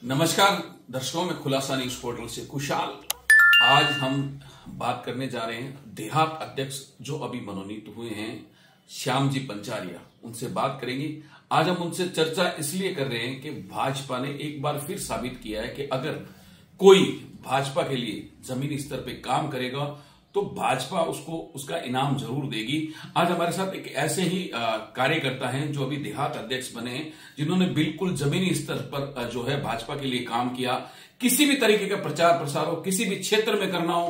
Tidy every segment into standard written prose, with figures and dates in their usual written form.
नमस्कार दर्शकों, में खुलासा न्यूज पोर्टल से कुशाल। आज हम बात करने जा रहे हैं देहात अध्यक्ष जो अभी मनोनीत हुए हैं, श्याम जी पंचारिया, उनसे बात करेंगे। आज हम उनसे चर्चा इसलिए कर रहे हैं कि भाजपा ने एक बार फिर साबित किया है कि अगर कोई भाजपा के लिए जमीनी स्तर पे काम करेगा तो भाजपा उसको उसका इनाम जरूर देगी। आज हमारे साथ एक ऐसे ही कार्यकर्ता हैं जो अभी देहात अध्यक्ष बने हैं, जिन्होंने बिल्कुल जमीनी स्तर पर जो है भाजपा के लिए काम किया। किसी भी तरीके का प्रचार प्रसार हो, किसी भी क्षेत्र में करना हो,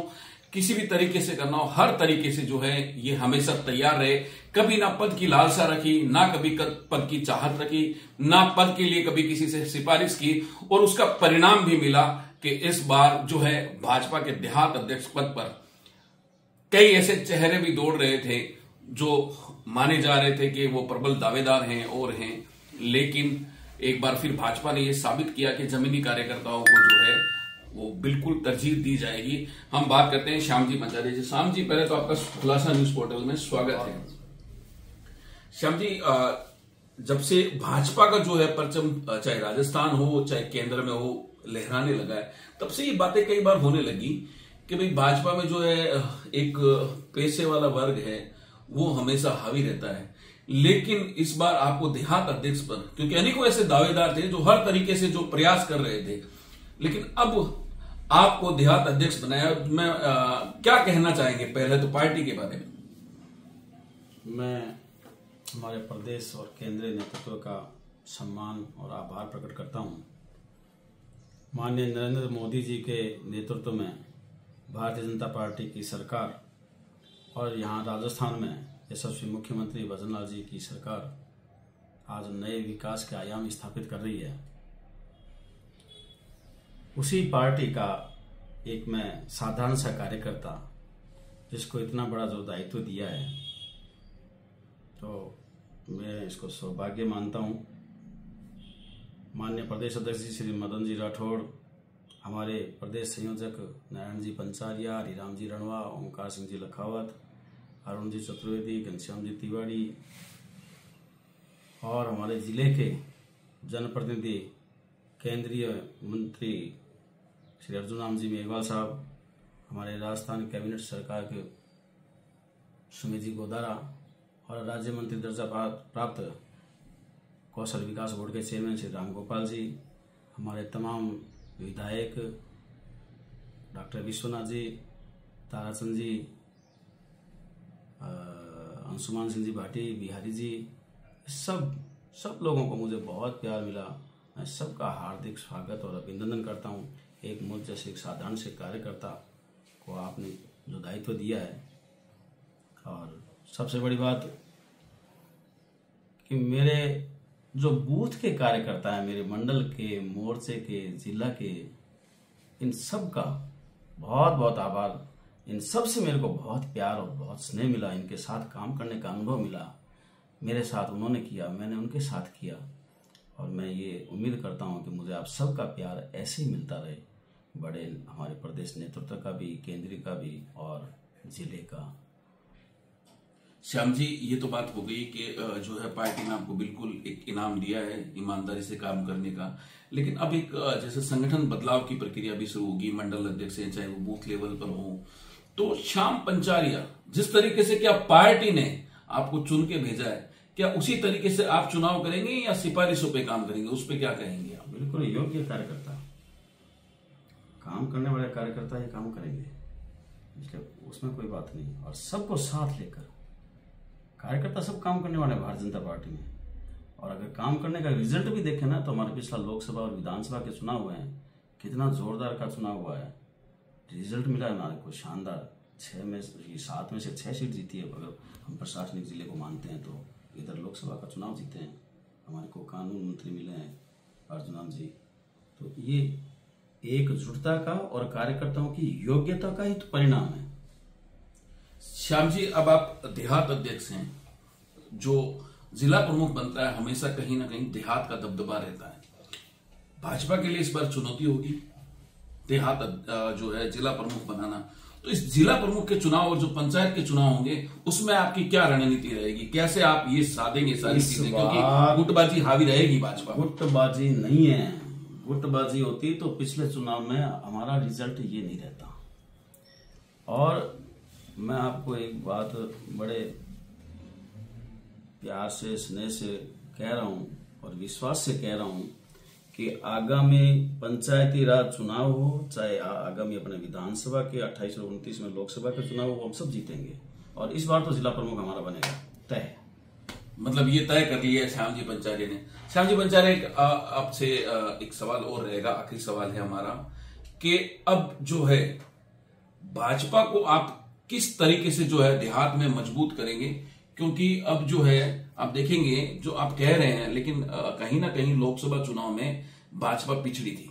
किसी भी तरीके से करना हो, हर तरीके से जो है ये हमेशा तैयार रहे। कभी ना पद की लालसा रखी, ना कभी पद की चाहत रखी, ना पद के लिए कभी किसी से सिफारिश की, और उसका परिणाम भी मिला कि इस बार जो है भाजपा के देहात अध्यक्ष पद पर कई ऐसे चेहरे भी दौड़ रहे थे जो माने जा रहे थे कि वो प्रबल दावेदार हैं और हैं, लेकिन एक बार फिर भाजपा ने ये साबित किया कि जमीनी कार्यकर्ताओं को जो है वो बिल्कुल तरजीह दी जाएगी। हम बात करते हैं श्याम जी पंचारिया जी। श्याम जी, पहले तो आपका खुलासा न्यूज पोर्टल में स्वागत है। श्याम जी, जब से भाजपा का जो है परचम चाहे राजस्थान हो चाहे केंद्र में हो लहराने लगा है, तब से ये बातें कई बार होने लगी कि भाई भाजपा में जो है एक पैसे वाला वर्ग है वो हमेशा हावी रहता है। लेकिन इस बार आपको देहात अध्यक्ष पर, क्योंकि अनेकों ऐसे दावेदार थे जो हर तरीके से जो प्रयास कर रहे थे, लेकिन अब आपको देहात अध्यक्ष बनाया। मैं क्या कहना चाहेंगे पहले तो पार्टी के बारे में? मैं हमारे प्रदेश और केंद्रीय नेतृत्व का सम्मान और आभार प्रकट करता हूं। माननीय नरेंद्र मोदी जी के नेतृत्व में भारतीय जनता पार्टी की सरकार और यहाँ राजस्थान में यशस्वी मुख्यमंत्री भजनलाल जी की सरकार आज नए विकास के आयाम स्थापित कर रही है। उसी पार्टी का एक मैं साधारण सा कार्यकर्ता, जिसको इतना बड़ा जो दायित्व दिया है, तो मैं इसको सौभाग्य मानता हूँ। माननीय प्रदेश अध्यक्ष जी श्री मदन जी राठौड़, हमारे प्रदेश संयोजक नारायण जी पंचारिया, हरिराम जी रणवा, ओंकार सिंह जी लखावत, अरुण जी चतुर्वेदी, घनश्याम जी तिवारी और हमारे जिले के जनप्रतिनिधि केंद्रीय मंत्री श्री अर्जुन राम जी मेघवाल साहब, हमारे राजस्थान कैबिनेट सरकार के सुमित जी गोदारा और राज्य मंत्री दर्जा प्राप्त कौशल विकास बोर्ड के चेयरमैन श्री राम गोपाल जी, हमारे तमाम विधायक डॉक्टर विश्वनाथ जी, ताराचंद जी, अंशुमान सिंह जी भाटी, बिहारी जी, सब लोगों को मुझे बहुत प्यार मिला। मैं सबका हार्दिक स्वागत और अभिनंदन करता हूं। एक मुझ जैसे एक साधारण से कार्यकर्ता को आपने जो दायित्व दिया है, और सबसे बड़ी बात कि मेरे जो बूथ के कार्यकर्ता हैं, मेरे मंडल के, मोर्चे के, जिला के, इन सब का बहुत बहुत आभार। इन सब से मेरे को बहुत प्यार और बहुत स्नेह मिला, इनके साथ काम करने का अनुभव मिला। मेरे साथ उन्होंने किया, मैंने उनके साथ किया, और मैं ये उम्मीद करता हूं कि मुझे आप सबका प्यार ऐसे ही मिलता रहे, बड़े हमारे प्रदेश नेतृत्व का भी, केंद्रीय का भी और जिले का। श्याम जी, ये तो बात हो गई कि जो है पार्टी ने आपको बिल्कुल एक इनाम दिया है ईमानदारी से काम करने का, लेकिन अब एक जैसे संगठन बदलाव की प्रक्रिया भी शुरू होगी। मंडल अध्यक्ष हैं, चाहे वो बूथ लेवल पर हो, तो श्याम पंचारिया जिस तरीके से क्या पार्टी ने आपको चुन के भेजा है, क्या उसी तरीके से आप चुनाव करेंगे या सिफारिशों पे काम करेंगे? उस पर क्या कहेंगे आप? बिल्कुल योग्य कार्यकर्ता, काम करने वाले कार्यकर्ता ये काम करेंगे, इसलिए उसमें कोई बात नहीं। और सबको साथ लेकर कार्यकर्ता सब काम करने वाले भारतीय जनता पार्टी में। और अगर काम करने का रिजल्ट भी देखें ना, तो हमारे पिछला लोकसभा और विधानसभा के चुनाव हुए हैं, कितना जोरदार का चुनाव हुआ है। रिजल्ट मिला है हमारे को शानदार। 7 में से 6 सीट जीती है, अगर हम प्रशासनिक जिले को मानते हैं तो। इधर लोकसभा का चुनाव जीते हैं, हमारे को कानून मंत्री मिले हैं अर्जुन राम जी। तो ये एकजुटता का और कार्यकर्ताओं की योग्यता का ही तो परिणाम है। श्याम जी, अब आप देहात अध्यक्ष हैं, जो जिला प्रमुख बनता है हमेशा कहीं ना कहीं देहात का दबदबा रहता है। भाजपा के लिए इस बार चुनौती होगी देहात जो है जिला प्रमुख बनाना। तो इस जिला प्रमुख के चुनाव और जो पंचायत के चुनाव होंगे, उसमें आपकी क्या रणनीति रहेगी? कैसे आप ये साधेंगे सारी चीजें, क्योंकि गुटबाजी हावी रहेगी भाजपा? गुटबाजी नहीं है, गुटबाजी होती तो पिछले चुनाव में हमारा रिजल्ट ये नहीं रहता। और मैं आपको एक बात बड़े प्यार से, स्नेह से कह रहा हूं और विश्वास से कह रहा हूं कि आगामी पंचायती राज चुनाव हो, चाहे आगामी अपने विधानसभा के 28 और 29 में लोकसभा के चुनाव हो, हम सब जीतेंगे। और इस बार तो जिला प्रमुख हमारा बनेगा, तय। मतलब ये तय कर लिया है श्याम जी पंचारी ने। श्याम जी पंचारी, आपसे एक सवाल और रहेगा, आखिरी सवाल है हमारा, कि अब जो है भाजपा को आप किस तरीके से जो है देहात में मजबूत करेंगे? क्योंकि अब जो है आप देखेंगे, जो आप कह रहे हैं, लेकिन कहीं ना कहीं लोकसभा चुनाव में भाजपा पिछड़ी थी।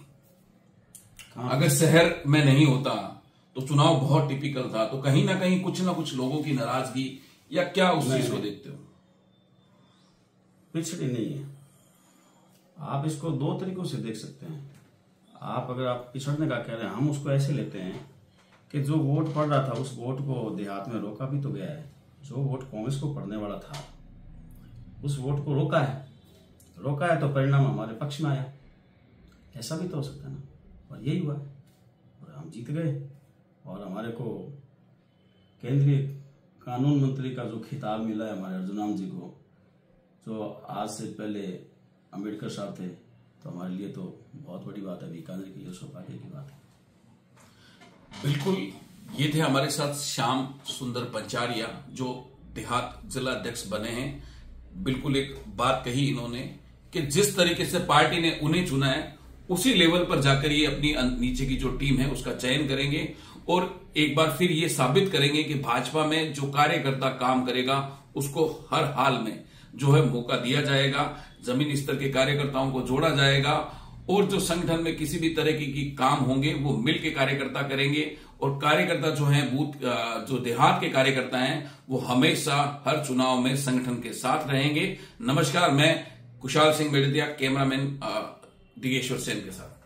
अगर शहर में नहीं होता तो चुनाव बहुत टिपिकल था, तो कहीं ना कहीं कुछ ना कुछ लोगों की नाराजगी या क्या उस चीज को देखते हो? पिछड़ी नहीं है। आप इसको दो तरीकों से देख सकते हैं। अगर आप पिछड़ने का कह रहे हैं, हम उसको ऐसे लेते हैं कि जो वोट पड़ रहा था उस वोट को देहात में रोका भी तो गया है। जो वोट कांग्रेस को पड़ने वाला था उस वोट को रोका है तो परिणाम हमारे पक्ष में आया। ऐसा भी तो हो सकता है ना, और यही हुआ और हम जीत गए। और हमारे को केंद्रीय कानून मंत्री का जो खिताब मिला है हमारे अर्जुन जी को, जो आज से पहले अंबेडकर साहब थे, तो हमारे लिए तो बहुत बड़ी बात है, बीकानेर की सौभाग्य की बात है। बिल्कुल, ये थे हमारे साथ श्याम सुंदर पंचारिया, जो देहात जिला अध्यक्ष बने हैं। बिल्कुल एक बात कही इन्होंने कि जिस तरीके से पार्टी ने उन्हें चुना है उसी लेवल पर जाकर ये अपनी नीचे की जो टीम है उसका चयन करेंगे और एक बार फिर ये साबित करेंगे कि भाजपा में जो कार्यकर्ता काम करेगा उसको हर हाल में जो है मौका दिया जाएगा, जमीन स्तर के कार्यकर्ताओं को जोड़ा जाएगा और जो संगठन में किसी भी तरह की काम होंगे वो मिल के कार्यकर्ता करेंगे। और कार्यकर्ता जो हैं बूथ जो देहात के कार्यकर्ता हैं वो हमेशा हर चुनाव में संगठन के साथ रहेंगे। नमस्कार, मैं कुशाल सिंह मेड़तिया, कैमरामैन दिगेश्वर सेन के साथ।